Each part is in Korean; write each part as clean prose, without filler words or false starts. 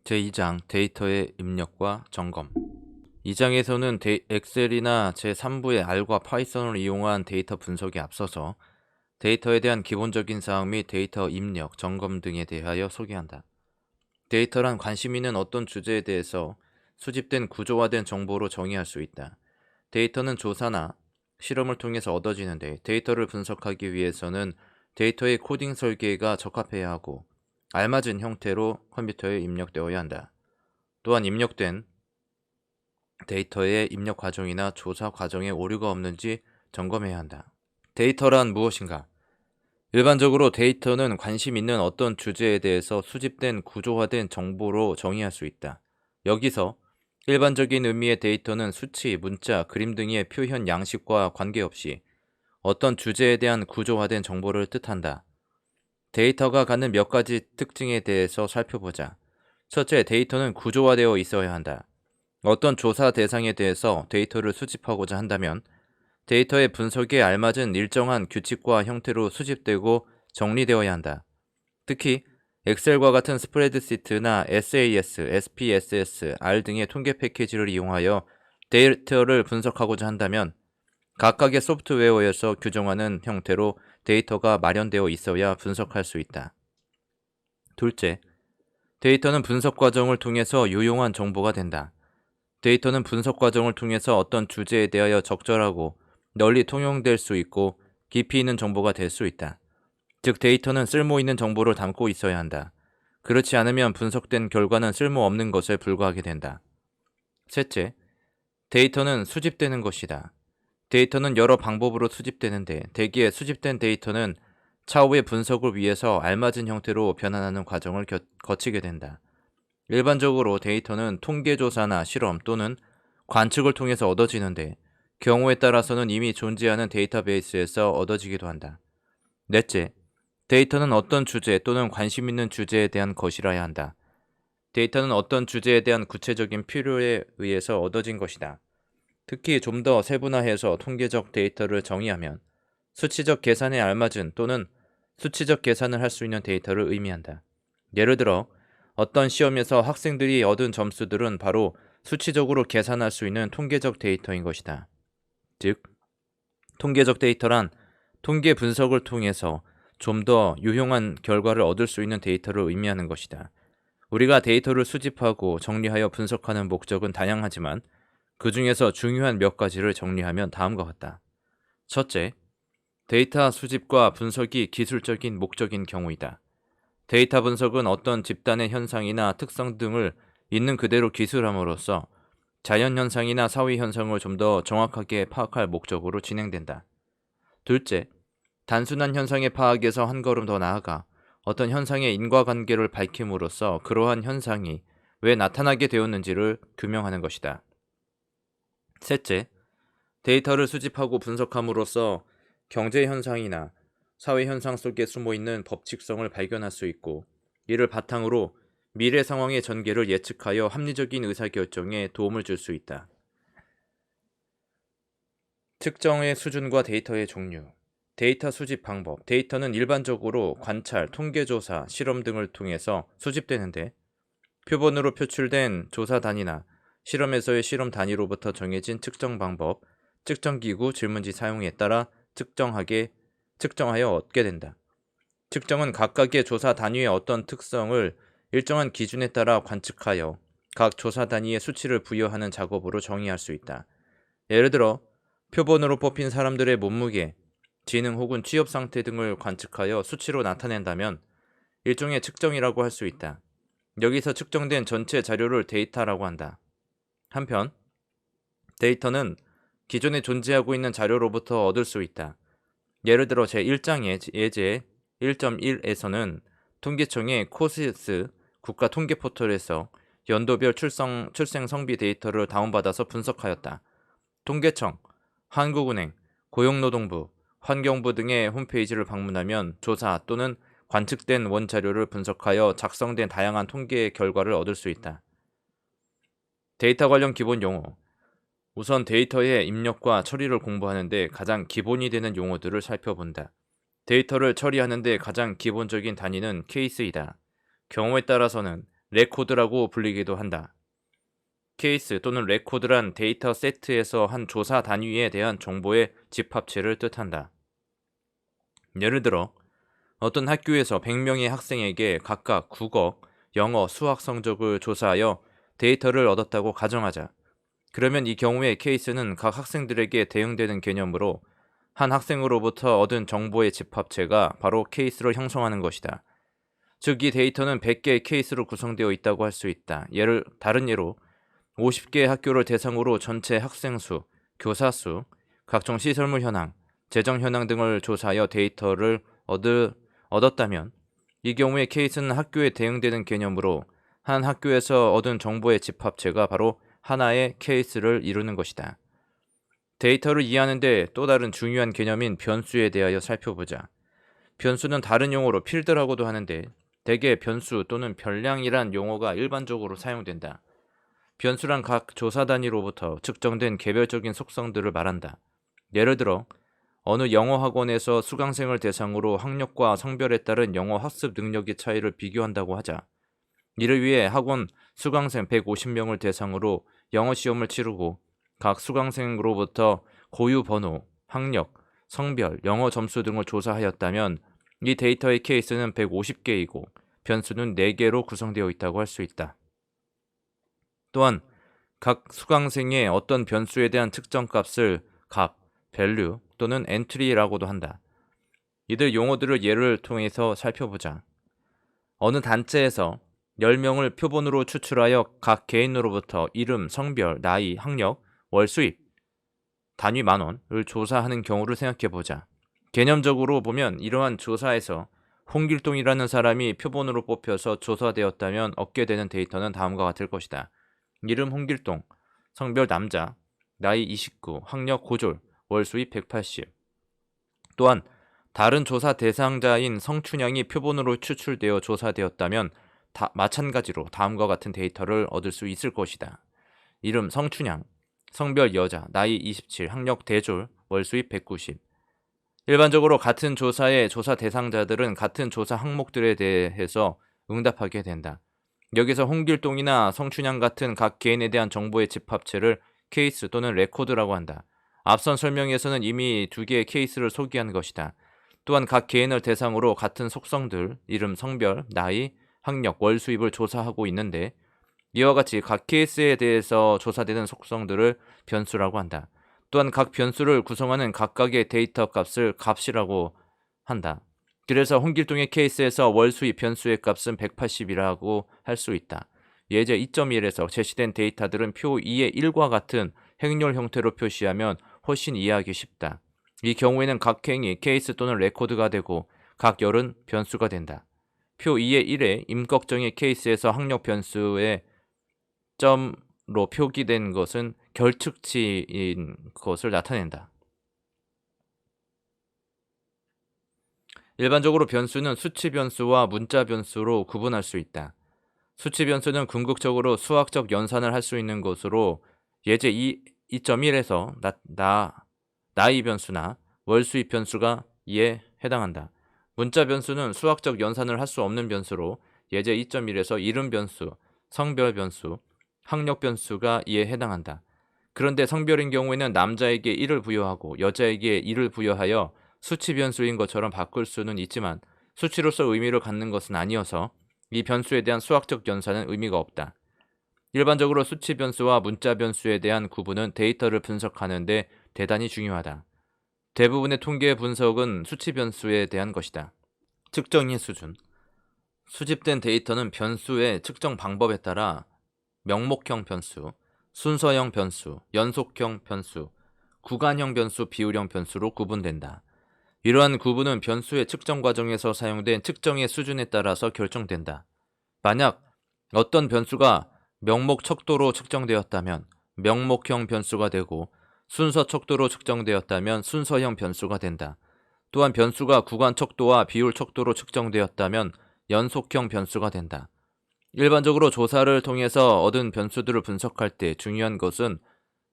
제2장 데이터의 입력과 점검. 이 장에서는 엑셀이나 제3부의 R과 파이썬을 이용한 데이터 분석에 앞서서 데이터에 대한 기본적인 사항 및 데이터 입력, 점검 등에 대하여 소개한다. 데이터란 관심 있는 어떤 주제에 대해서 수집된 구조화된 정보로 정의할 수 있다. 데이터는 조사나 실험을 통해서 얻어지는데 데이터를 분석하기 위해서는 데이터의 코딩 설계가 적합해야 하고 알맞은 형태로 컴퓨터에 입력되어야 한다. 또한 입력된 데이터의 입력 과정이나 조사 과정에 오류가 없는지 점검해야 한다. 데이터란 무엇인가? 일반적으로 데이터는 관심 있는 어떤 주제에 대해서 수집된 구조화된 정보로 정의할 수 있다. 여기서 일반적인 의미의 데이터는 수치, 문자, 그림 등의 표현 양식과 관계없이 어떤 주제에 대한 구조화된 정보를 뜻한다. 데이터가 갖는 몇 가지 특징에 대해서 살펴보자. 첫째, 데이터는 구조화되어 있어야 한다. 어떤 조사 대상에 대해서 데이터를 수집하고자 한다면 데이터의 분석에 알맞은 일정한 규칙과 형태로 수집되고 정리되어야 한다. 특히 엑셀과 같은 스프레드시트나 SAS, SPSS, R 등의 통계 패키지를 이용하여 데이터를 분석하고자 한다면 각각의 소프트웨어에서 규정하는 형태로 데이터가 마련되어 있어야 분석할 수 있다. 둘째, 데이터는 분석 과정을 통해서 유용한 정보가 된다. 데이터는 분석 과정을 통해서 어떤 주제에 대하여 적절하고 널리 통용될 수 있고 깊이 있는 정보가 될 수 있다. 즉 데이터는 쓸모 있는 정보를 담고 있어야 한다. 그렇지 않으면 분석된 결과는 쓸모없는 것에 불과하게 된다. 셋째, 데이터는 수집되는 것이다. 데이터는 여러 방법으로 수집되는데 대개 수집된 데이터는 차후의 분석을 위해서 알맞은 형태로 변환하는 과정을 거치게 된다. 일반적으로 데이터는 통계조사나 실험 또는 관측을 통해서 얻어지는데 경우에 따라서는 이미 존재하는 데이터베이스에서 얻어지기도 한다. 넷째, 데이터는 어떤 주제 또는 관심 있는 주제에 대한 것이라야 한다. 데이터는 어떤 주제에 대한 구체적인 필요에 의해서 얻어진 것이다. 특히 좀 더 세분화해서 통계적 데이터를 정의하면 수치적 계산에 알맞은 또는 수치적 계산을 할 수 있는 데이터를 의미한다. 예를 들어 어떤 시험에서 학생들이 얻은 점수들은 바로 수치적으로 계산할 수 있는 통계적 데이터인 것이다. 즉, 통계적 데이터란 통계 분석을 통해서 좀 더 유용한 결과를 얻을 수 있는 데이터를 의미하는 것이다. 우리가 데이터를 수집하고 정리하여 분석하는 목적은 다양하지만 그 중에서 중요한 몇 가지를 정리하면 다음과 같다. 첫째, 데이터 수집과 분석이 기술적인 목적인 경우이다. 데이터 분석은 어떤 집단의 현상이나 특성 등을 있는 그대로 기술함으로써 자연현상이나 사회현상을 좀 더 정확하게 파악할 목적으로 진행된다. 둘째, 단순한 현상의 파악에서 한 걸음 더 나아가 어떤 현상의 인과관계를 밝힘으로써 그러한 현상이 왜 나타나게 되었는지를 규명하는 것이다. 셋째, 데이터를 수집하고 분석함으로써 경제현상이나 사회현상 속에 숨어있는 법칙성을 발견할 수 있고 이를 바탕으로 미래 상황의 전개를 예측하여 합리적인 의사결정에 도움을 줄 수 있다. 측정의 수준과 데이터의 종류. 데이터 수집 방법. 데이터는 일반적으로 관찰, 통계조사, 실험 등을 통해서 수집되는데 표본으로 표출된 조사 단위나 실험에서의 실험 단위로부터 정해진 측정 방법, 측정기구, 질문지 사용에 따라 측정하여 얻게 된다. 측정은 각각의 조사 단위의 어떤 특성을 일정한 기준에 따라 관측하여 각 조사 단위의 수치를 부여하는 작업으로 정의할 수 있다. 예를 들어 표본으로 뽑힌 사람들의 몸무게, 지능 혹은 취업 상태 등을 관측하여 수치로 나타낸다면 일종의 측정이라고 할 수 있다. 여기서 측정된 전체 자료를 데이터라고 한다. 한편 데이터는 기존에 존재하고 있는 자료로부터 얻을 수 있다. 예를 들어 제1장 예제 1.1에서는 통계청의 코시스 국가통계포털에서 연도별 출생 성비 데이터를 다운받아서 분석하였다. 통계청, 한국은행, 고용노동부, 환경부 등의 홈페이지를 방문하면 조사 또는 관측된 원자료를 분석하여 작성된 다양한 통계 결과를 얻을 수 있다. 데이터 관련 기본 용어. 우선 데이터의 입력과 처리를 공부하는데 가장 기본이 되는 용어들을 살펴본다. 데이터를 처리하는데 가장 기본적인 단위는 케이스이다. 경우에 따라서는 레코드라고 불리기도 한다. 케이스 또는 레코드란 데이터 세트에서 한 조사 단위에 대한 정보의 집합체를 뜻한다. 예를 들어 어떤 학교에서 100명의 학생에게 각각 국어, 영어, 수학 성적을 조사하여 데이터를 얻었다고 가정하자. 그러면 이 경우에 케이스는 각 학생들에게 대응되는 개념으로 한 학생으로부터 얻은 정보의 집합체가 바로 케이스로 형성하는 것이다. 즉, 이 데이터는 100개의 케이스로 구성되어 있다고 할 수 있다. 다른 예로 50개의 학교를 대상으로 전체 학생 수, 교사 수, 각종 시설물 현황, 재정 현황 등을 조사하여 데이터를 얻었다면 이 경우에 케이스는 학교에 대응되는 개념으로 한 학교에서 얻은 정보의 집합체가 바로 하나의 케이스를 이루는 것이다. 데이터를 이해하는 데 또 다른 중요한 개념인 변수에 대하여 살펴보자. 변수는 다른 용어로 필드라고도 하는데 대개 변수 또는 변량이란 용어가 일반적으로 사용된다. 변수란 각 조사 단위로부터 측정된 개별적인 속성들을 말한다. 예를 들어 어느 영어 학원에서 수강생을 대상으로 학력과 성별에 따른 영어 학습 능력의 차이를 비교한다고 하자. 이를 위해 학원 수강생 150명을 대상으로 영어 시험을 치르고 각 수강생으로부터 고유 번호, 학력, 성별, 영어 점수 등을 조사하였다면 이 데이터의 케이스는 150개이고 변수는 4개로 구성되어 있다고 할 수 있다. 또한 각 수강생의 어떤 변수에 대한 측정 값을 값, value 또는 entry라고도 한다. 이들 용어들을 예를 통해서 살펴보자. 어느 단체에서 10명을 표본으로 추출하여 각 개인으로부터 이름, 성별, 나이, 학력, 월 수입, 단위 만원을 조사하는 경우를 생각해보자. 개념적으로 보면 이러한 조사에서 홍길동이라는 사람이 표본으로 뽑혀서 조사되었다면 얻게 되는 데이터는 다음과 같을 것이다. 이름 홍길동, 성별 남자, 나이 29, 학력 고졸, 월 수입 180. 또한 다른 조사 대상자인 성춘향이 표본으로 추출되어 조사되었다면 마찬가지로 다음과 같은 데이터를 얻을 수 있을 것이다. 이름 성춘향, 성별 여자, 나이 27, 학력 대졸, 월 수입 190. 일반적으로 같은 조사의 조사 대상자들은 같은 조사 항목들에 대해서 응답하게 된다. 여기서 홍길동이나 성춘향 같은 각 개인에 대한 정보의 집합체를 케이스 또는 레코드라고 한다. 앞선 설명에서는 이미 2개의 케이스를 소개한 것이다. 또한 각 개인을 대상으로 같은 속성들, 이름, 성별, 나이, 학력, 월 수입을 조사하고 있는데 이와 같이 각 케이스에 대해서 조사되는 속성들을 변수라고 한다. 또한 각 변수를 구성하는 각각의 데이터 값을 값이라고 한다. 그래서 홍길동의 케이스에서 월 수입 변수의 값은 180이라고 할 수 있다. 예제 2.1에서 제시된 데이터들은 표 2의 1과 같은 행렬 형태로 표시하면 훨씬 이해하기 쉽다. 이 경우에는 각 행이 케이스 또는 레코드가 되고 각 열은 변수가 된다. 표 2의 1의 임꺽정의 케이스에서 학력 변수의 점로 표기된 것은 결측치인 것을 나타낸다. 일반적으로 변수는 수치 변수와 문자 변수로 구분할 수 있다. 수치 변수는 궁극적으로 수학적 연산을 할 수 있는 것으로 예제 2.1에서 나이 변수나 월 수입 변수가 이에 해당한다. 문자 변수는 수학적 연산을 할 수 없는 변수로 예제 2.1에서 이름 변수, 성별 변수, 학력 변수가 이에 해당한다. 그런데 성별인 경우에는 남자에게 1을 부여하고 여자에게 1을 부여하여 수치 변수인 것처럼 바꿀 수는 있지만 수치로서 의미를 갖는 것은 아니어서 이 변수에 대한 수학적 연산은 의미가 없다. 일반적으로 수치 변수와 문자 변수에 대한 구분은 데이터를 분석하는 데 대단히 중요하다. 대부분의 통계 분석은 수치 변수에 대한 것이다. 측정의 수준. 수집된 데이터는 변수의 측정 방법에 따라 명목형 변수, 순서형 변수, 연속형 변수, 구간형 변수, 비율형 변수로 구분된다. 이러한 구분은 변수의 측정 과정에서 사용된 측정의 수준에 따라서 결정된다. 만약 어떤 변수가 명목 척도로 측정되었다면 명목형 변수가 되고 순서 척도로 측정되었다면 순서형 변수가 된다. 또한 변수가 구간 척도와 비율 척도로 측정되었다면 연속형 변수가 된다. 일반적으로 조사를 통해서 얻은 변수들을 분석할 때 중요한 것은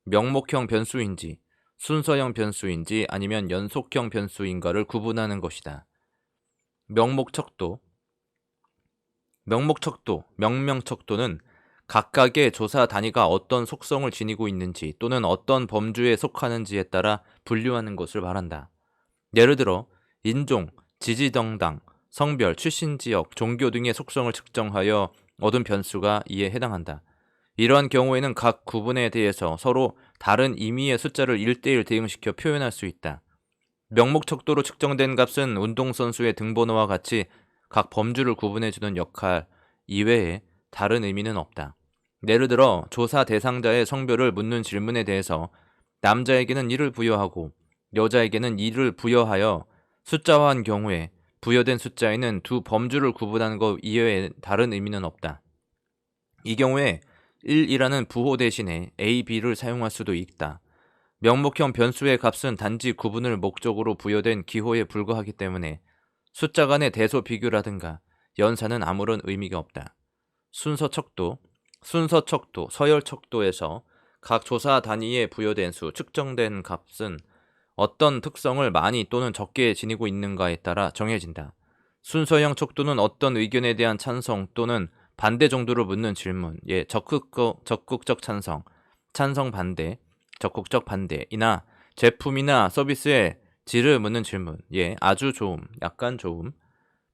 명목형 변수인지 순서형 변수인지 아니면 연속형 변수인가를 구분하는 것이다. 명목 척도. 명목척도, 명명척도는 각각의 조사 단위가 어떤 속성을 지니고 있는지 또는 어떤 범주에 속하는지에 따라 분류하는 것을 말한다. 예를 들어 인종, 지지정당, 성별, 출신 지역, 종교 등의 속성을 측정하여 얻은 변수가 이에 해당한다. 이러한 경우에는 각 구분에 대해서 서로 다른 의미의 숫자를 1대1 대응시켜 표현할 수 있다. 명목척도로 측정된 값은 운동선수의 등번호와 같이 각 범주를 구분해주는 역할 이외에 다른 의미는 없다. 예를 들어 조사 대상자의 성별을 묻는 질문에 대해서 남자에게는 1을 부여하고 여자에게는 2를 부여하여 숫자화한 경우에 부여된 숫자에는 두 범주를 구분하는 것 이외에 다른 의미는 없다. 이 경우에 1이라는 부호 대신에 A, B를 사용할 수도 있다. 명목형 변수의 값은 단지 구분을 목적으로 부여된 기호에 불과하기 때문에 숫자 간의 대소 비교라든가 연산은 아무런 의미가 없다. 순서척도, 서열척도에서 각 조사 단위에 부여된 수, 측정된 값은 어떤 특성을 많이 또는 적게 지니고 있는가에 따라 정해진다. 순서형 척도는 어떤 의견에 대한 찬성 또는 반대 정도를 묻는 질문, 적극적 찬성, 찬성 반대, 적극적 반대이나 제품이나 서비스의 질을 묻는 질문, 아주 좋음, 약간 좋음,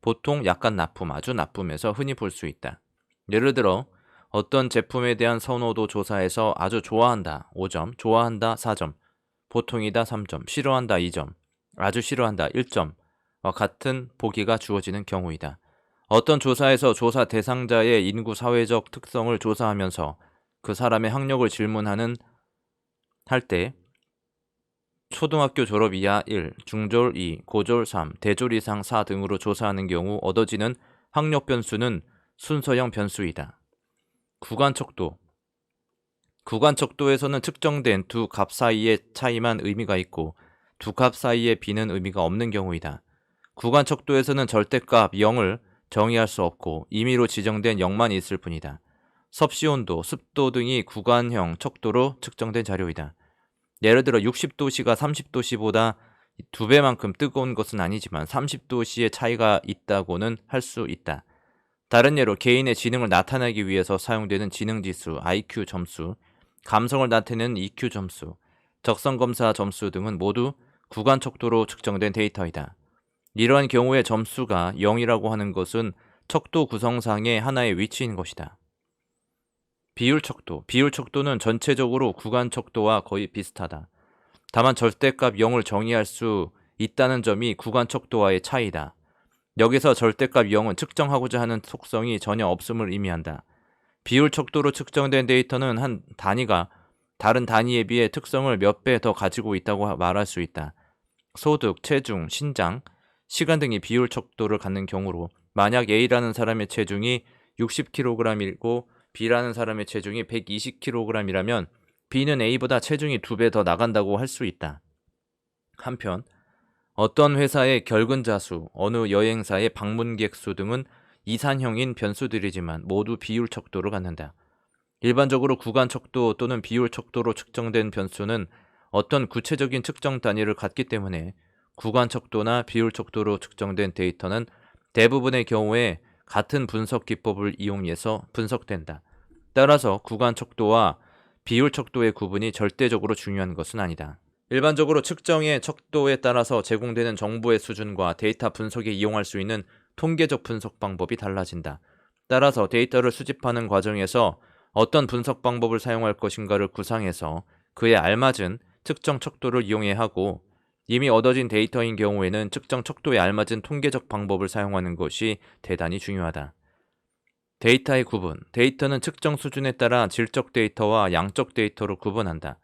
보통 약간 나쁨, 아주 나쁨에서 흔히 볼 수 있다. 예를 들어 어떤 제품에 대한 선호도 조사에서 아주 좋아한다 5점, 좋아한다 4점, 보통이다 3점, 싫어한다 2점, 아주 싫어한다 1점과 같은 보기가 주어지는 경우이다. 어떤 조사에서 조사 대상자의 인구 사회적 특성을 조사하면서 그 사람의 학력을 질문하는 할 때 초등학교 졸업 이하 1, 중졸 2, 고졸 3, 대졸 이상 4 등으로 조사하는 경우 얻어지는 학력 변수는 순서형 변수이다. 구간척도, 구간척도에서는 측정된 두 값 사이의 차이만 의미가 있고 두 값 사이의 비는 의미가 없는 경우이다. 구간척도에서는 절대값 0을 정의할 수 없고 임의로 지정된 0만 있을 뿐이다. 섭씨온도, 습도 등이 구간형 척도로 측정된 자료이다. 예를 들어 60도씨가 30도씨보다 2배만큼 뜨거운 것은 아니지만 30도씨의 차이가 있다고는 할 수 있다. 다른 예로 개인의 지능을 나타내기 위해서 사용되는 지능지수, IQ 점수, 감성을 나타내는 EQ 점수, 적성검사 점수 등은 모두 구간척도로 측정된 데이터이다. 이러한 경우에 점수가 0이라고 하는 것은 척도 구성상의 하나의 위치인 것이다. 비율척도, 비율척도는 전체적으로 구간척도와 거의 비슷하다. 다만 절대값 0을 정의할 수 있다는 점이 구간척도와의 차이다. 여기서 절대값 0은 측정하고자 하는 속성이 전혀 없음을 의미한다. 비율척도로 측정된 데이터는 한 단위가 다른 단위에 비해 특성을 몇 배 더 가지고 있다고 말할 수 있다. 소득, 체중, 신장, 시간 등이 비율척도를 갖는 경우로 만약 A라는 사람의 체중이 60kg이고 B라는 사람의 체중이 120kg이라면 B는 A보다 체중이 2배 더 나간다고 할 수 있다. 한편 어떤 회사의 결근자 수, 어느 여행사의 방문객 수 등은 이산형인 변수들이지만 모두 비율척도를 갖는다. 일반적으로 구간척도 또는 비율척도로 측정된 변수는 어떤 구체적인 측정 단위를 갖기 때문에 구간척도나 비율척도로 측정된 데이터는 대부분의 경우에 같은 분석 기법을 이용해서 분석된다. 따라서 구간척도와 비율척도의 구분이 절대적으로 중요한 것은 아니다. 일반적으로 측정의 척도에 따라서 제공되는 정보의 수준과 데이터 분석에 이용할 수 있는 통계적 분석 방법이 달라진다. 따라서 데이터를 수집하는 과정에서 어떤 분석 방법을 사용할 것인가를 구상해서 그에 알맞은 측정 척도를 이용해야 하고 이미 얻어진 데이터인 경우에는 측정 척도에 알맞은 통계적 방법을 사용하는 것이 대단히 중요하다. 데이터의 구분. 데이터는 측정 수준에 따라 질적 데이터와 양적 데이터로 구분한다.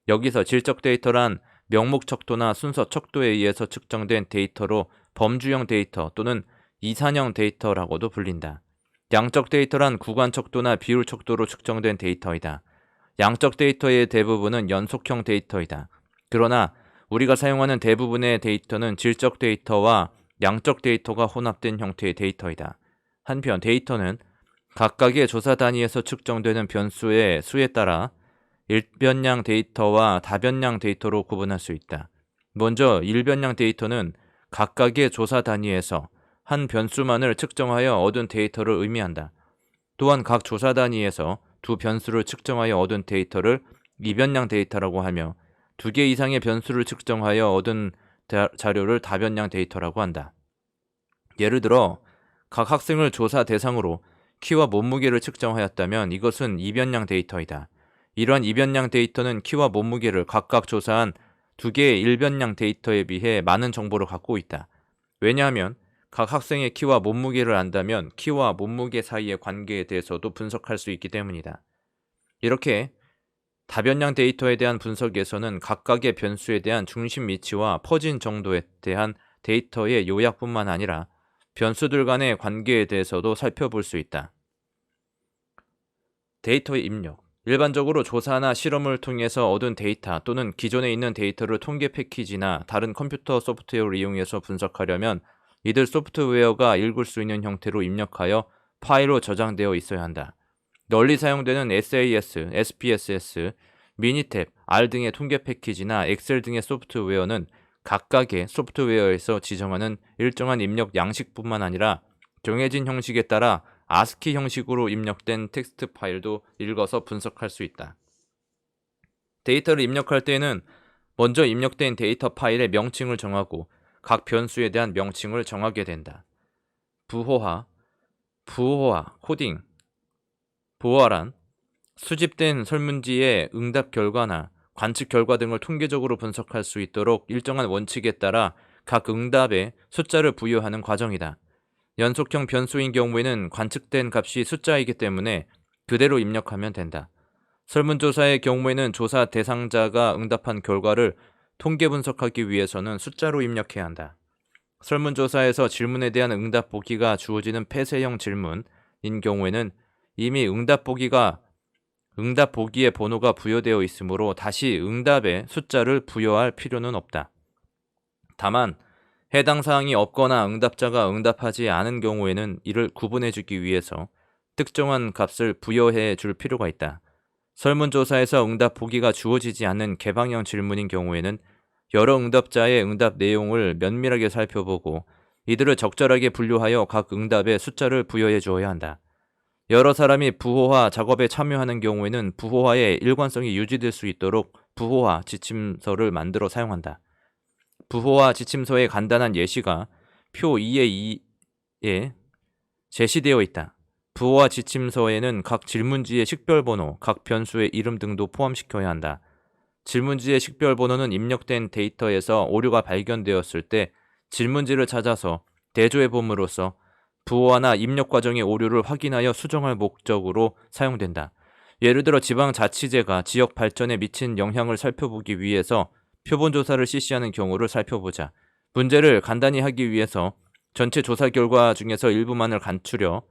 여기서 질적 데이터란 명목 척도나 순서 척도에 의해서 측정된 데이터로 범주형 데이터 또는 이산형 데이터라고도 불린다. 양적 데이터란 구간 척도나 비율 척도로 측정된 데이터이다. 양적 데이터의 대부분은 연속형 데이터이다. 그러나 우리가 사용하는 대부분의 데이터는 질적 데이터와 양적 데이터가 혼합된 형태의 데이터이다. 한편 데이터는 각각의 조사 단위에서 측정되는 변수의 수에 따라 일변량 데이터와 다변량 데이터로 구분할 수 있다. 먼저 일변량 데이터는 각각의 조사 단위에서 한 변수만을 측정하여 얻은 데이터를 의미한다. 또한 각 조사 단위에서 두 변수를 측정하여 얻은 데이터를 이변량 데이터라고 하며 2개 이상의 변수를 측정하여 얻은 자료를 다변량 데이터라고 한다. 예를 들어 각 학생을 조사 대상으로 키와 몸무게를 측정하였다면 이것은 이변량 데이터이다. 이러한 이변량 데이터는 키와 몸무게를 각각 조사한 2개의 일변량 데이터에 비해 많은 정보를 갖고 있다. 왜냐하면 각 학생의 키와 몸무게를 안다면 키와 몸무게 사이의 관계에 대해서도 분석할 수 있기 때문이다. 이렇게 다변량 데이터에 대한 분석에서는 각각의 변수에 대한 중심 위치와 퍼진 정도에 대한 데이터의 요약뿐만 아니라 변수들 간의 관계에 대해서도 살펴볼 수 있다. 데이터의 입력. 일반적으로 조사나 실험을 통해서 얻은 데이터 또는 기존에 있는 데이터를 통계 패키지나 다른 컴퓨터 소프트웨어를 이용해서 분석하려면 이들 소프트웨어가 읽을 수 있는 형태로 입력하여 파일로 저장되어 있어야 한다. 널리 사용되는 SAS, SPSS, 미니탭, R 등의 통계 패키지나 엑셀 등의 소프트웨어는 각각의 소프트웨어에서 지정하는 일정한 입력 양식뿐만 아니라 정해진 형식에 따라 ASCII 형식으로 입력된 텍스트 파일도 읽어서 분석할 수 있다. 데이터를 입력할 때에는 먼저 입력된 데이터 파일의 명칭을 정하고 각 변수에 대한 명칭을 정하게 된다. 부호화, 코딩, 부호화란 수집된 설문지의 응답 결과나 관측 결과 등을 통계적으로 분석할 수 있도록 일정한 원칙에 따라 각 응답에 숫자를 부여하는 과정이다. 연속형 변수인 경우에는 관측된 값이 숫자이기 때문에 그대로 입력하면 된다. 설문조사의 경우에는 조사 대상자가 응답한 결과를 통계 분석하기 위해서는 숫자로 입력해야 한다. 설문조사에서 질문에 대한 응답 보기가 주어지는 폐쇄형 질문인 경우에는 이미 응답 보기에 번호가 부여되어 있으므로 다시 응답에 숫자를 부여할 필요는 없다. 다만 해당 사항이 없거나 응답자가 응답하지 않은 경우에는 이를 구분해주기 위해서 특정한 값을 부여해 줄 필요가 있다. 설문조사에서 응답 보기가 주어지지 않는 개방형 질문인 경우에는 여러 응답자의 응답 내용을 면밀하게 살펴보고 이들을 적절하게 분류하여 각 응답에 숫자를 부여해 주어야 한다. 여러 사람이 부호화 작업에 참여하는 경우에는 부호화의 일관성이 유지될 수 있도록 부호화 지침서를 만들어 사용한다. 부호화 지침서의 간단한 예시가 표 2의 2에 제시되어 있다. 부호화 지침서에는 각 질문지의 식별번호, 각 변수의 이름 등도 포함시켜야 한다. 질문지의 식별번호는 입력된 데이터에서 오류가 발견되었을 때 질문지를 찾아서 대조해 봄으로써 부호화나 입력 과정의 오류를 확인하여 수정할 목적으로 사용된다. 예를 들어 지방자치제가 지역 발전에 미친 영향을 살펴보기 위해서 표본조사를 실시하는 경우를 살펴보자. 문제를 간단히 하기 위해서 전체 조사 결과 중에서 일부만을 간추려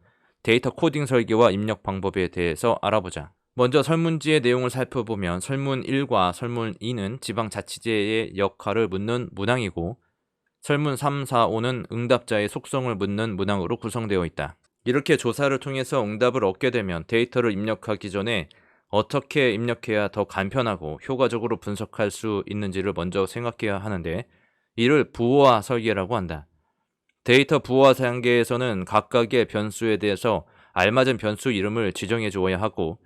데이터 코딩 설계와 입력 방법에 대해서 알아보자. 먼저 설문지의 내용을 살펴보면 설문 1과 설문 2는 지방자치제의 역할을 묻는 문항이고 설문 3, 4, 5는 응답자의 속성을 묻는 문항으로 구성되어 있다. 이렇게 조사를 통해서 응답을 얻게 되면 데이터를 입력하기 전에 어떻게 입력해야 더 간편하고 효과적으로 분석할 수 있는지를 먼저 생각해야 하는데 이를 부호화 설계라고 한다. 데이터 부호화 단계에서는 각각의 변수에 대해서 알맞은 변수 이름을 지정해 주어야 하고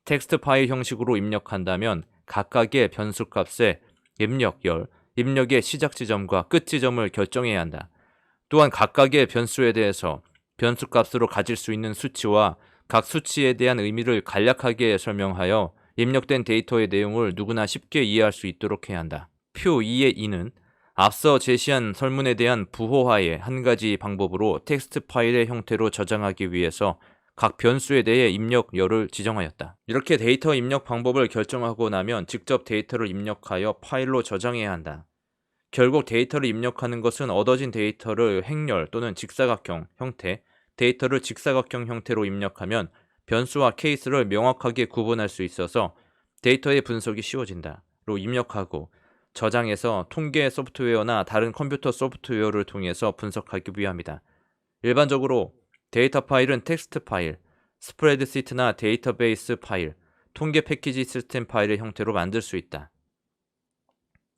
텍스트 파일 형식으로 입력한다면 각각의 변수 값의 입력열, 입력의 시작 지점과 끝 지점을 결정해야 한다. 또한 각각의 변수에 대해서 변수 값으로 가질 수 있는 수치와 각 수치에 대한 의미를 간략하게 설명하여 입력된 데이터의 내용을 누구나 쉽게 이해할 수 있도록 해야 한다. 표 2의 2는 앞서 제시한 설문에 대한 부호화의 한 가지 방법으로 텍스트 파일의 형태로 저장하기 위해서 각 변수에 대해 입력열을 지정하였다. 이렇게 데이터 입력 방법을 결정하고 나면 직접 데이터를 입력하여 파일로 저장해야 한다. 결국 데이터를 입력하는 것은 얻어진 데이터를 행렬 또는 직사각형 형태, 데이터를 직사각형 형태로 입력하면 변수와 케이스를 명확하게 구분할 수 있어서 데이터의 분석이 쉬워진다.로 입력하고 저장해서 통계 소프트웨어나 다른 컴퓨터 소프트웨어를 통해서 분석하기 위함이다. 일반적으로 데이터 파일은 텍스트 파일, 스프레드시트나 데이터베이스 파일, 통계 패키지 시스템 파일의 형태로 만들 수 있다.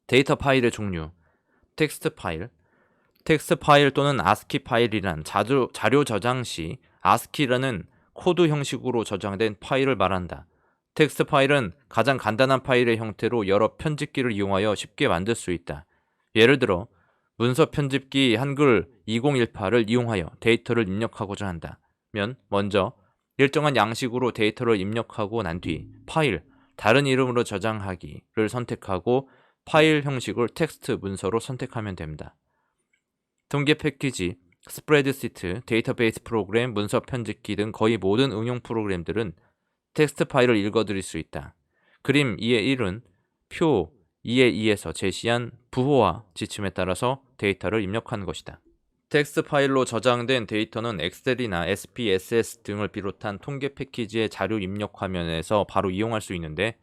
데이터 파일의 종류. 텍스트 파일. 텍스트 파일 또는 ASCII 파일이란 자료 저장 시 ASCII라는 코드 형식으로 저장된 파일을 말한다. 텍스트 파일은 가장 간단한 파일의 형태로 여러 편집기를 이용하여 쉽게 만들 수 있다. 예를 들어 문서 편집기 한글 2018을 이용하여 데이터를 입력하고자 한다면 먼저 일정한 양식으로 데이터를 입력하고 난 뒤 파일, 다른 이름으로 저장하기를 선택하고 파일 형식을 텍스트 문서로 선택하면 됩니다. 통계 패키지, 스프레드시트, 데이터베이스 프로그램, 문서 편집기 등 거의 모든 응용 프로그램들은 텍스트 파일을 읽어드릴 수 있다. 그림 2의 1은 표 2의 2에서 제시한 부호와 지침에 따라서 데이터를 입력하는 것이다. 텍스트 파일로 저장된 데이터는 엑셀이나 SPSS 등을 비롯한 통계 패키지의 자료 입력 화면에서 바로 이용할 수 있는데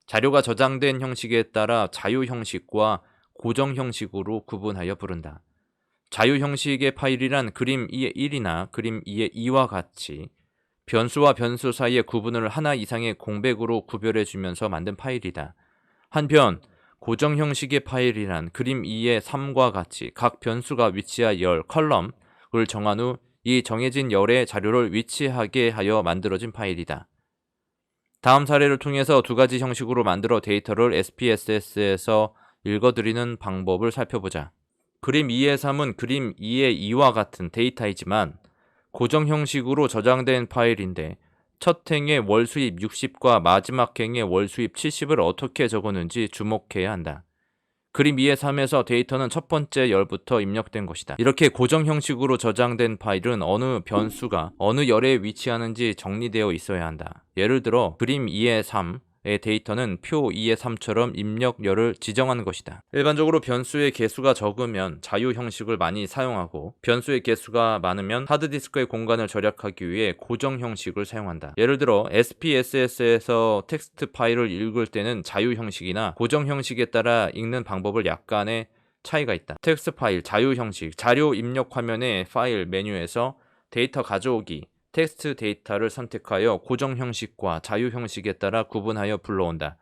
자료가 저장된 형식에 따라 자유 형식과 고정 형식으로 구분하여 부른다. 자유 형식의 파일이란 그림 2의 1이나 그림 2의 2와 같이 변수와 변수 사이의 구분을 하나 이상의 공백으로 구별해 주면서 만든 파일이다. 한편 고정 형식의 파일이란 그림 2의 3과 같이 각 변수가 위치한 열, 컬럼을 정한 후 이 정해진 열의 자료를 위치하게 하여 만들어진 파일이다. 다음 사례를 통해서 두 가지 형식으로 만들어 데이터를 SPSS에서 읽어드리는 방법을 살펴보자. 그림 2의 3은 그림 2의 2와 같은 데이터이지만 고정 형식으로 저장된 파일인데 첫 행의 월 수입 60과 마지막 행의 월 수입 70을 어떻게 적었는지 주목해야 한다. 그림 2의 3에서 데이터는 첫 번째 열부터 입력된 것이다. 이렇게 고정 형식으로 저장된 파일은 어느 변수가 어느 열에 위치하는지 정리되어 있어야 한다. 예를 들어 그림 2의 3의 데이터는 표 2의 3처럼 입력열을 지정하는 것이다. 일반적으로 변수의 개수가 적으면 자유 형식을 많이 사용하고 변수의 개수가 많으면 하드디스크의 공간을 절약하기 위해 고정 형식을 사용한다. 예를 들어 SPSS에서 텍스트 파일을 읽을 때는 자유 형식이나 고정 형식에 따라 읽는 방법을 약간의 차이가 있다. 텍스트 파일, 자유 형식, 자료 입력 화면의 파일 메뉴에서 데이터 가져오기, 텍스트 데이터를 선택하여 고정 형식과 자유 형식에 따라 구분하여 불러온다.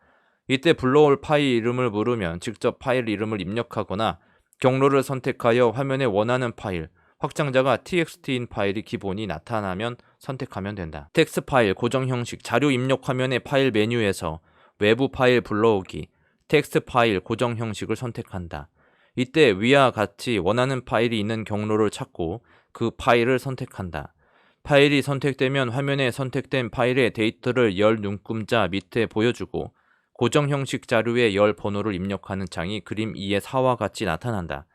이때 불러올 파일 이름을 물으면 직접 파일 이름을 입력하거나 경로를 선택하여 화면에 원하는 파일, 확장자가 txt인 파일이 기본이 나타나면 선택하면 된다. 텍스트 파일, 고정 형식, 자료 입력 화면의 파일 메뉴에서 외부 파일 불러오기, 텍스트 파일, 고정 형식을 선택한다. 이때 위와 같이 원하는 파일이 있는 경로를 찾고 그 파일을 선택한다. 파일이 선택되면 화면에 선택된 파일의 데이터를 열 눈금자 밑에 보여주고 고정 형식 자료의 열 번호를 입력하는 창이 그림 2의 4와 같이 나타난다.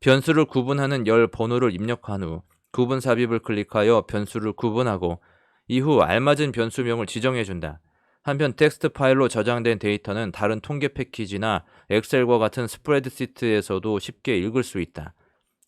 변수를 구분하는 열 번호를 입력한 후 구분 삽입을 클릭하여 변수를 구분하고 이후 알맞은 변수명을 지정해준다. 한편 텍스트 파일로 저장된 데이터는 다른 통계 패키지나 엑셀과 같은 스프레드시트에서도 쉽게 읽을 수 있다.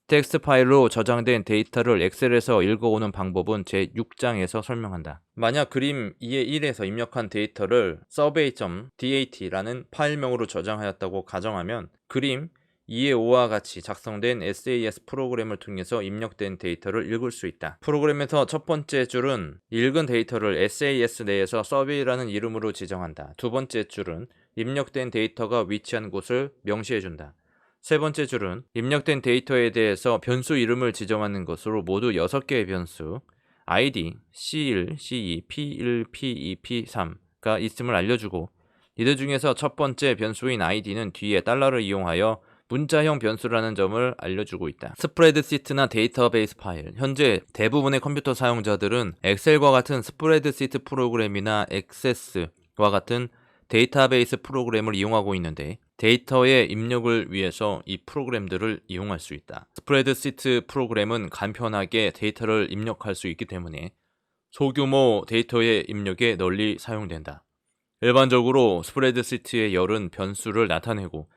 텍스트 파일로 저장된 데이터를 엑셀에서 읽어오는 방법은 제6장에서 설명한다. 만약 그림 2의 1에서 입력한 데이터를 survey.dat라는 파일명으로 저장하였다고 가정하면 그림 2의 5와 같이 작성된 SAS 프로그램을 통해서 입력된 데이터를 읽을 수 있다. 프로그램에서 첫 번째 줄은 읽은 데이터를 SAS 내에서 survey라는 이름으로 지정한다. 두 번째 줄은 입력된 데이터가 위치한 곳을 명시해준다. 세 번째 줄은 입력된 데이터에 대해서 변수 이름을 지정하는 것으로 모두 6개의 변수 id, c1, c2, p1, p2, p3가 있음을 알려주고 이들 중에서 첫 번째 변수인 id는 뒤에 달러를 이용하여 문자형 변수라는 점을 알려주고 있다. 스프레드시트나 데이터베이스 파일. 현재 대부분의 컴퓨터 사용자들은 엑셀과 같은 스프레드시트 프로그램이나 액세스와 같은 데이터베이스 프로그램을 이용하고 있는데 데이터의 입력을 위해서 이 프로그램들을 이용할 수 있다. 스프레드시트 프로그램은 간편하게 데이터를 입력할 수 있기 때문에 소규모 데이터의 입력에 널리 사용된다. 일반적으로 스프레드시트의 열은 변수를 나타내고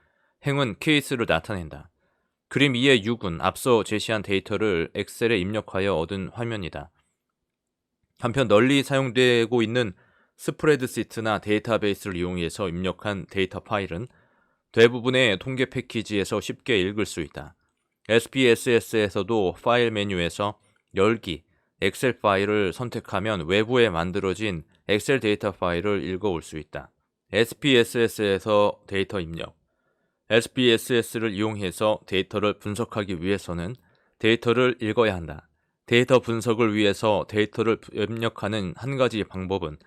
행은 케이스를 나타낸다. 그림 2의 6은 앞서 제시한 데이터를 엑셀에 입력하여 얻은 화면이다. 한편 널리 사용되고 있는 스프레드시트나 데이터베이스를 이용해서 입력한 데이터 파일은 대부분의 통계 패키지에서 쉽게 읽을 수 있다. SPSS에서도 파일 메뉴에서 열기, 엑셀 파일을 선택하면 외부에 만들어진 엑셀 데이터 파일을 읽어올 수 있다. SPSS에서 데이터 입력. SPSS를 이용해서 데이터를 분석하기 위해서는 데이터를 읽어야 한다. 데이터 분석을 위해서 데이터를 입력하는 한 가지 방법은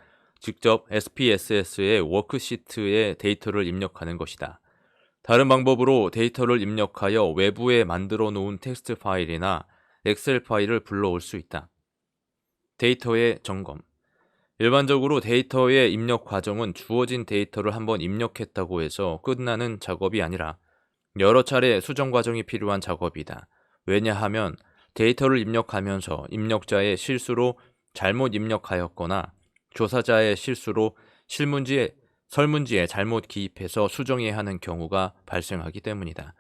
직접 SPSS의 워크시트에 데이터를 입력하는 것이다. 다른 방법으로 데이터를 입력하여 외부에 만들어 놓은 텍스트 파일이나 엑셀 파일을 불러올 수 있다. 데이터의 점검. 일반적으로 데이터의 입력 과정은 주어진 데이터를 한번 입력했다고 해서 끝나는 작업이 아니라 여러 차례 수정 과정이 필요한 작업이다. 왜냐하면 데이터를 입력하면서 입력자의 실수로 잘못 입력하였거나 조사자의 실수로 설문지에 잘못 기입해서 수정해야 하는 경우가 발생하기 때문이다.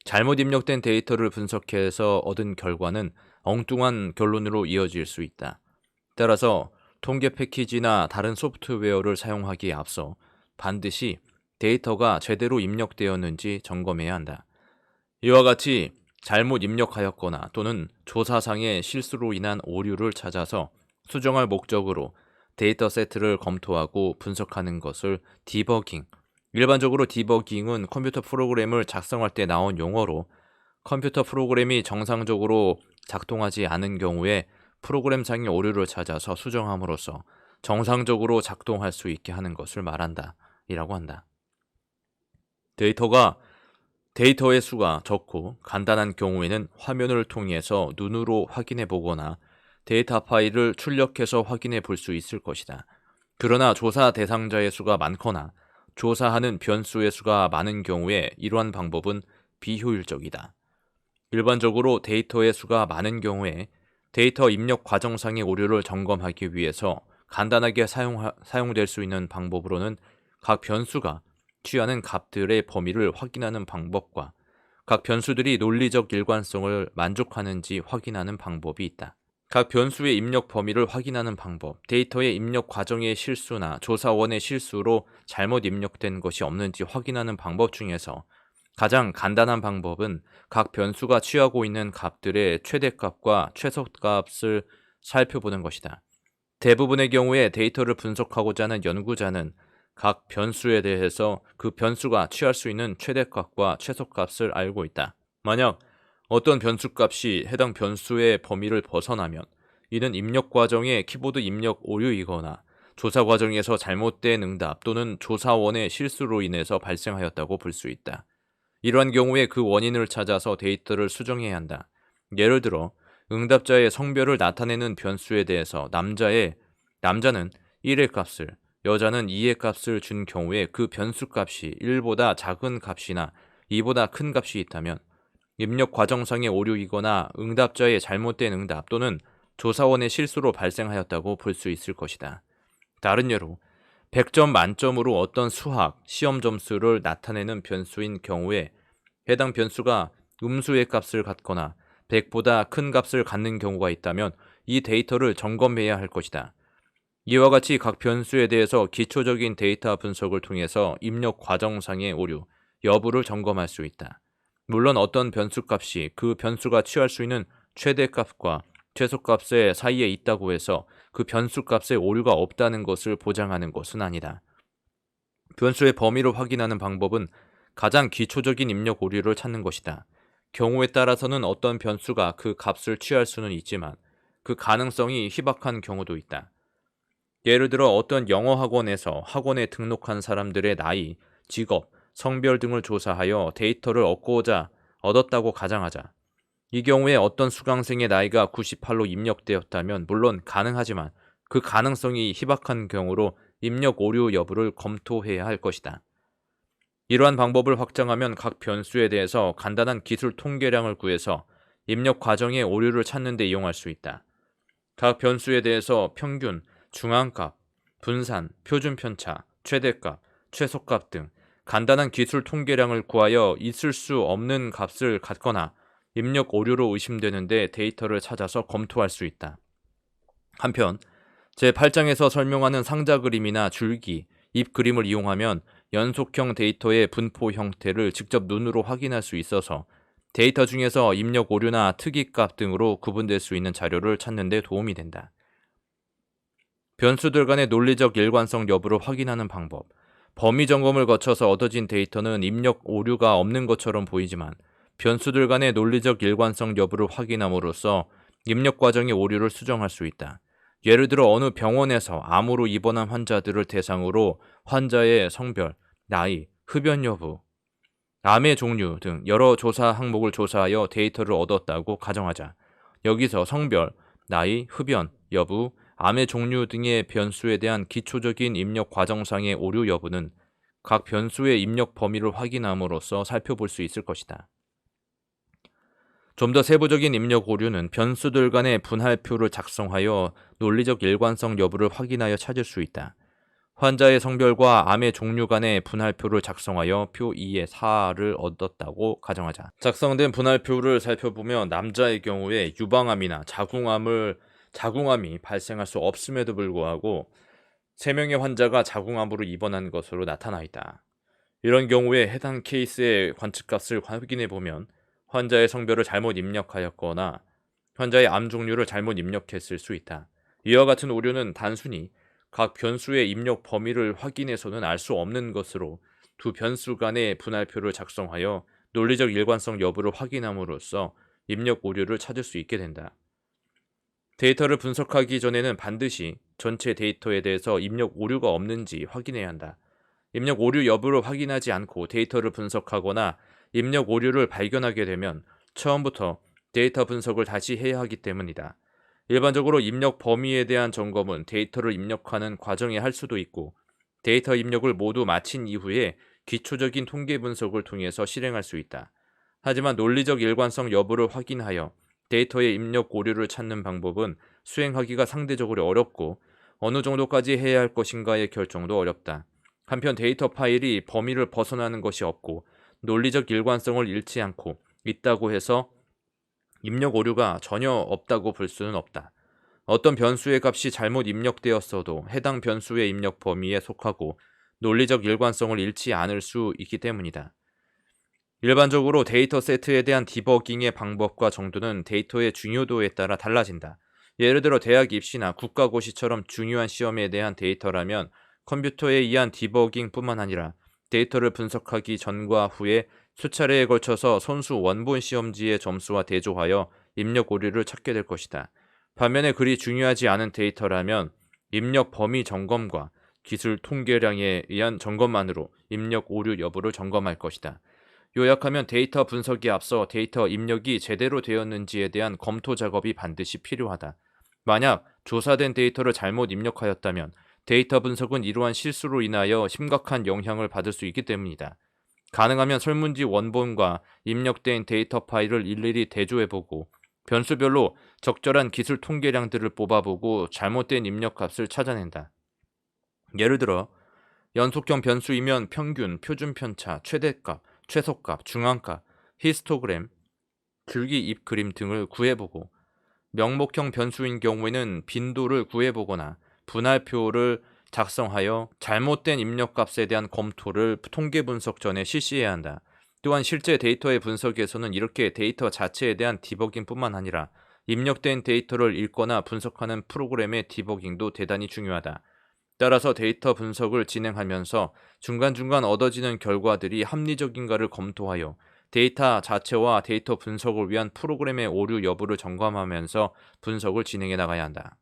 잘못 입력된 데이터를 분석해서 얻은 결과는 엉뚱한 결론으로 이어질 수 있다. 따라서 통계 패키지나 다른 소프트웨어를 사용하기에 앞서 반드시 데이터가 제대로 입력되었는지 점검해야 한다. 이와 같이 잘못 입력하였거나 또는 조사상의 실수로 인한 오류를 찾아서 수정할 목적으로 데이터 세트를 검토하고 분석하는 것을 디버깅. 일반적으로 디버깅은 컴퓨터 프로그램을 작성할 때 나온 용어로 컴퓨터 프로그램이 정상적으로 작동하지 않은 경우에 프로그램상의 오류를 찾아서 수정함으로써 정상적으로 작동할 수 있게 하는 것을 말한다. 이라고 한다. 데이터의 수가 적고 간단한 경우에는 화면을 통해서 눈으로 확인해 보거나 데이터 파일을 출력해서 확인해 볼 수 있을 것이다. 그러나 조사 대상자의 수가 많거나 조사하는 변수의 수가 많은 경우에 이러한 방법은 비효율적이다. 일반적으로 데이터의 수가 많은 경우에 데이터 입력 과정상의 오류를 점검하기 위해서 간단하게 사용될 수 있는 방법으로는 각 변수가 취하는 값들의 범위를 확인하는 방법과 각 변수들이 논리적 일관성을 만족하는지 확인하는 방법이 있다. 각 변수의 입력 범위를 확인하는 방법, 데이터의 입력 과정의 실수나 조사원의 실수로 잘못 입력된 것이 없는지 확인하는 방법 중에서 가장 간단한 방법은 각 변수가 취하고 있는 값들의 최대값과 최소값을 살펴보는 것이다. 대부분의 경우에 데이터를 분석하고자 하는 연구자는 각 변수에 대해서 그 변수가 취할 수 있는 최대값과 최소값을 알고 있다. 만약 어떤 변수값이 해당 변수의 범위를 벗어나면 이는 입력 과정의 키보드 입력 오류이거나 조사 과정에서 잘못된 응답 또는 조사원의 실수로 인해서 발생하였다고 볼 수 있다. 이러한 경우에 그 원인을 찾아서 데이터를 수정해야 한다. 예를 들어 응답자의 성별을 나타내는 변수에 대해서 남자는 1의 값을, 여자는 2의 값을 준 경우에 그 변수 값이 1보다 작은 값이나 2보다 큰 값이 있다면 입력 과정상의 오류이거나 응답자의 잘못된 응답 또는 조사원의 실수로 발생하였다고 볼 수 있을 것이다. 다른 예로 100점 만점으로 어떤 수학, 시험 점수를 나타내는 변수인 경우에 해당 변수가 음수의 값을 갖거나 100보다 큰 값을 갖는 경우가 있다면 이 데이터를 점검해야 할 것이다. 이와 같이 각 변수에 대해서 기초적인 데이터 분석을 통해서 입력 과정상의 오류, 여부를 점검할 수 있다. 물론 어떤 변수값이 그 변수가 취할 수 있는 최대값과 최소값의 사이에 있다고 해서 그 변수값에 오류가 없다는 것을 보장하는 것은 아니다. 변수의 범위를 확인하는 방법은 가장 기초적인 입력 오류를 찾는 것이다. 경우에 따라서는 어떤 변수가 그 값을 취할 수는 있지만 그 가능성이 희박한 경우도 있다. 예를 들어 어떤 영어 학원에서 학원에 등록한 사람들의 나이, 직업, 성별 등을 조사하여 데이터를 얻었다고 가정하자. 이 경우에 어떤 수강생의 나이가 98로 입력되었다면 물론 가능하지만 그 가능성이 희박한 경우로 입력 오류 여부를 검토해야 할 것이다. 이러한 방법을 확장하면 각 변수에 대해서 간단한 기술 통계량을 구해서 입력 과정의 오류를 찾는 데 이용할 수 있다. 각 변수에 대해서 평균, 중앙값, 분산, 표준 편차, 최대값, 최소값 등 간단한 기술 통계량을 구하여 있을 수 없는 값을 갖거나 입력 오류로 의심되는데 데이터를 찾아서 검토할 수 있다. 한편 제8장에서 설명하는 상자 그림이나 줄기, 잎 그림을 이용하면 연속형 데이터의 분포 형태를 직접 눈으로 확인할 수 있어서 데이터 중에서 입력 오류나 특이값 등으로 구분될 수 있는 자료를 찾는 데 도움이 된다. 변수들 간의 논리적 일관성 여부를 확인하는 방법. 범위 점검을 거쳐서 얻어진 데이터는 입력 오류가 없는 것처럼 보이지만 변수들 간의 논리적 일관성 여부를 확인함으로써 입력 과정의 오류를 수정할 수 있다. 예를 들어 어느 병원에서 암으로 입원한 환자들을 대상으로 환자의 성별, 나이, 흡연 여부, 암의 종류 등 여러 조사 항목을 조사하여 데이터를 얻었다고 가정하자. 여기서 성별, 나이, 흡연, 여부, 암의 종류 등의 변수에 대한 기초적인 입력 과정상의 오류 여부는 각 변수의 입력 범위를 확인함으로써 살펴볼 수 있을 것이다. 좀 더 세부적인 입력 오류는 변수들 간의 분할표를 작성하여 논리적 일관성 여부를 확인하여 찾을 수 있다. 환자의 성별과 암의 종류 간의 분할표를 작성하여 표 2의 4를 얻었다고 가정하자. 작성된 분할표를 살펴보면 남자의 경우에 유방암이나 자궁암이 발생할 수 없음에도 불구하고 3명의 환자가 자궁암으로 입원한 것으로 나타나 있다. 이런 경우에 해당 케이스의 관측값을 확인해 보면 환자의 성별을 잘못 입력하였거나 환자의 암 종류를 잘못 입력했을 수 있다. 이와 같은 오류는 단순히 각 변수의 입력 범위를 확인해서는 알 수 없는 것으로 두 변수 간의 분할표를 작성하여 논리적 일관성 여부를 확인함으로써 입력 오류를 찾을 수 있게 된다. 데이터를 분석하기 전에는 반드시 전체 데이터에 대해서 입력 오류가 없는지 확인해야 한다. 입력 오류 여부를 확인하지 않고 데이터를 분석하거나 입력 오류를 발견하게 되면 처음부터 데이터 분석을 다시 해야 하기 때문이다. 일반적으로 입력 범위에 대한 점검은 데이터를 입력하는 과정에 할 수도 있고 데이터 입력을 모두 마친 이후에 기초적인 통계 분석을 통해서 실행할 수 있다. 하지만 논리적 일관성 여부를 확인하여 데이터의 입력 오류를 찾는 방법은 수행하기가 상대적으로 어렵고 어느 정도까지 해야 할 것인가의 결정도 어렵다. 한편 데이터 파일이 범위를 벗어나는 것이 없고 논리적 일관성을 잃지 않고 있다고 해서 입력 오류가 전혀 없다고 볼 수는 없다. 어떤 변수의 값이 잘못 입력되었어도 해당 변수의 입력 범위에 속하고 논리적 일관성을 잃지 않을 수 있기 때문이다. 일반적으로 데이터 세트에 대한 디버깅의 방법과 정도는 데이터의 중요도에 따라 달라진다. 예를 들어 대학 입시나 국가고시처럼 중요한 시험에 대한 데이터라면 컴퓨터에 의한 디버깅뿐만 아니라 데이터를 분석하기 전과 후에 수차례에 걸쳐서 손수 원본 시험지의 점수와 대조하여 입력 오류를 찾게 될 것이다. 반면에 그리 중요하지 않은 데이터라면 입력 범위 점검과 기술 통계량에 의한 점검만으로 입력 오류 여부를 점검할 것이다. 요약하면 데이터 분석에 앞서 데이터 입력이 제대로 되었는지에 대한 검토 작업이 반드시 필요하다. 만약 조사된 데이터를 잘못 입력하였다면 데이터 분석은 이러한 실수로 인하여 심각한 영향을 받을 수 있기 때문이다. 가능하면 설문지 원본과 입력된 데이터 파일을 일일이 대조해보고 변수별로 적절한 기술 통계량들을 뽑아보고 잘못된 입력값을 찾아낸다. 예를 들어 연속형 변수이면 평균, 표준편차, 최대값, 최소값, 중앙값, 히스토그램, 줄기 잎 그림 등을 구해보고 명목형 변수인 경우에는 빈도를 구해보거나 분할표를 작성하여 잘못된 입력값에 대한 검토를 통계 분석 전에 실시해야 한다. 또한 실제 데이터의 분석에서는 이렇게 데이터 자체에 대한 디버깅뿐만 아니라 입력된 데이터를 읽거나 분석하는 프로그램의 디버깅도 대단히 중요하다. 따라서 데이터 분석을 진행하면서 중간중간 얻어지는 결과들이 합리적인가를 검토하여 데이터 자체와 데이터 분석을 위한 프로그램의 오류 여부를 점검하면서 분석을 진행해 나가야 한다.